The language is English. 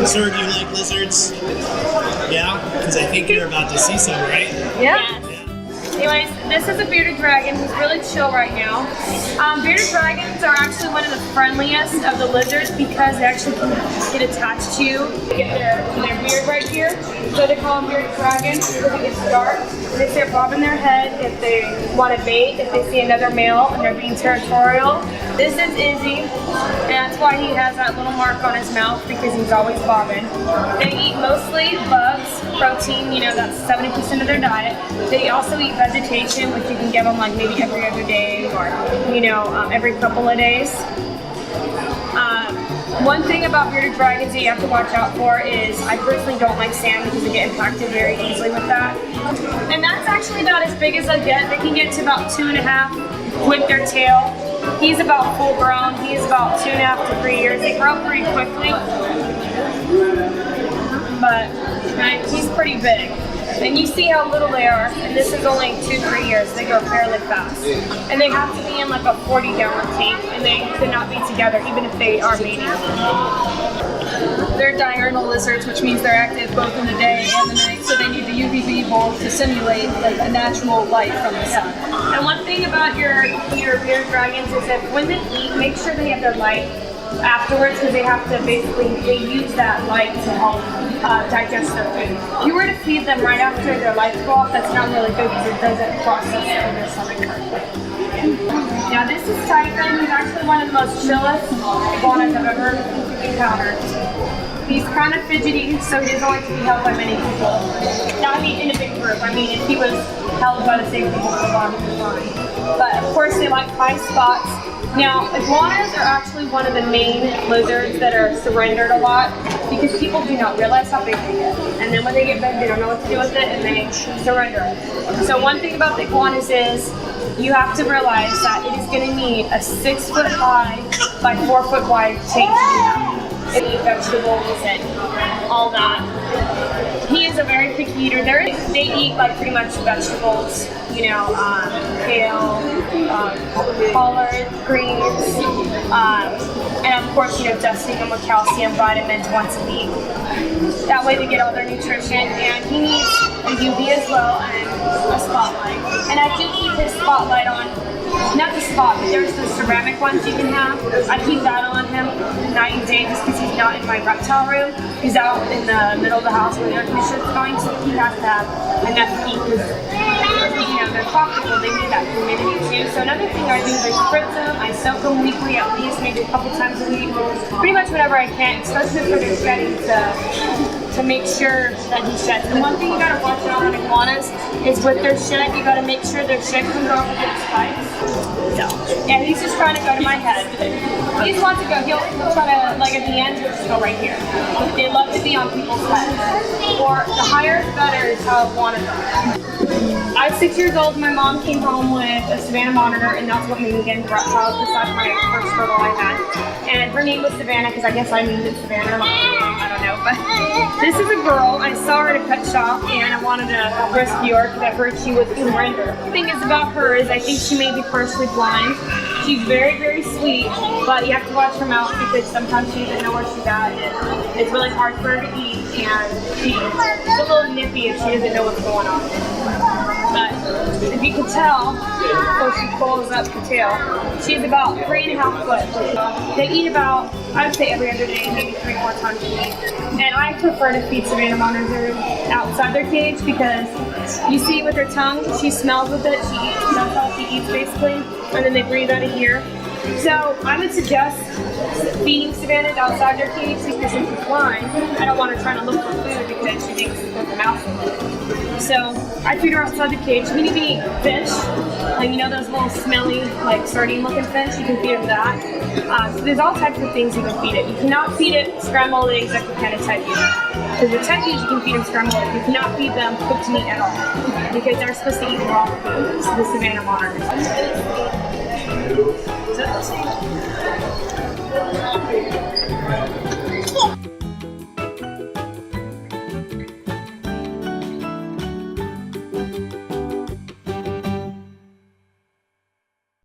Sir, do you like lizards? Yeah? Because I think you're about to see some, right? Yeah. Anyways, this is a bearded dragon who's really chill right now. Bearded dragons are actually one of the friendliest of the lizards because they actually can get attached to you. They get their beard right here, so they call them bearded dragons because it gets dark. They start bobbing their head if they want to mate, if they see another male and they're being territorial. This is Izzy, and that's why he has that little mark on his mouth because he's always bobbing. They eat mostly bugs, protein, you know, that's 70% of their diet. They also eat vegetation, which you can give them like maybe every other day or, you know, every couple of days. One thing about bearded dragons that you have to watch out for is I personally don't like sand because they get impacted very easily with that. And that's actually about as big as they get. They can get to about 2.5 with their tail. He's about full grown. He's about 2.5 to 3 years. They grow pretty quickly, but he's pretty big. And you see how little they are, and this is only 2-3 years. They grow fairly fast. And they have to be in like a 40-gallon tank, and they could not be together even if they are mating. They're diurnal lizards, which means they're active both in the day and the night, so they need the UVB bulb to simulate like a natural light from the sun. And one thing about your bearded dragons is that when they eat, make sure they have their light afterwards because they have to they use that light to help digest their food. If you were to feed them right after their lights go off, that's not really good because it doesn't process in their stomach correctly. Now this is Typhon. He's actually one of the most chillest iguanas I've ever encountered. He's kind of fidgety, so he doesn't like to be held by many people. Now, I mean, in a big group. I mean, if he was held by the same people for long, he'd be fine. But of course, they like high spots. Now, iguanas are actually one of the main lizards that are surrendered a lot because people do not realize how big they get. And then when they get big, they don't know what to do with it and they surrender. So one thing about the iguanas is you have to realize that it is going to need a 6-foot high by 4-foot wide tank to do that. They eat vegetables and all that. He is a very picky eater. They eat like pretty much vegetables, you know, kale, collard greens, and of course, you know, dusting them with calcium vitamins once a week. That way they get all their nutrition, and he needs a UV as well and a spotlight. And I do keep his spotlight on. Not the spot, but there's the ceramic ones you can have. I keep that on him night and day just because he's not in my reptile room. He's out in the middle of the house where the air conditioner's going, so he has to have enough heat because, you know, they're tropical, they need that humidity too. So another thing I do is I spritz them, I soak them weekly at least, maybe a couple times a week, pretty much whenever I can, especially for their shedding to make sure that he sheds. And one thing you gotta watch out on iguanas is with their shed, you gotta make sure their shed comes off with its spikes. So, yeah, he's just trying to go to my head. He just wants to go. He'll try to, like at the end, he'll just go right here. They love to be on people's heads. Or the higher, the better is how iguanas are. I was 6 years old. My mom came home with a Savannah Monitor, and that's what made me get into reptiles besides my first turtle I had. And her name was Savannah because I guess I named it Savannah. I don't know, but this is a girl. I saw her at a pet shop, and I wanted to rescue her because I heard she was surrendered. The thing is about her is I think she may be partially blind. She's very, very sweet, but you have to watch her mouth because sometimes she doesn't know where she's at. And it's really hard for her to eat, and she's a little nippy if she doesn't know what's going on. But if you can tell, before she pulls up the tail, she's about 3.5 foot. They eat about, I would say every other day, maybe 3-4 times a week. And I prefer to feed Savannah Monitor outside their cage because you see with her tongue, she smells with it, she eats, that's all she eats basically, and then they breathe out of here. So I would suggest feeding Savannah outside their cage because since she's blind, I don't want her trying to look for food because she thinks it's a mouse. So I feed her outside the cage. You can even eat fish, like you know those little smelly, like sardine-looking fish. You can feed them that. So there's all types of things you can feed it. You cannot feed it scrambled eggs like you can a tegues. Because the tegues you can feed them scrambled eggs. You cannot feed them cooked meat at all because they're supposed to eat raw food. So the Savannah Monitor.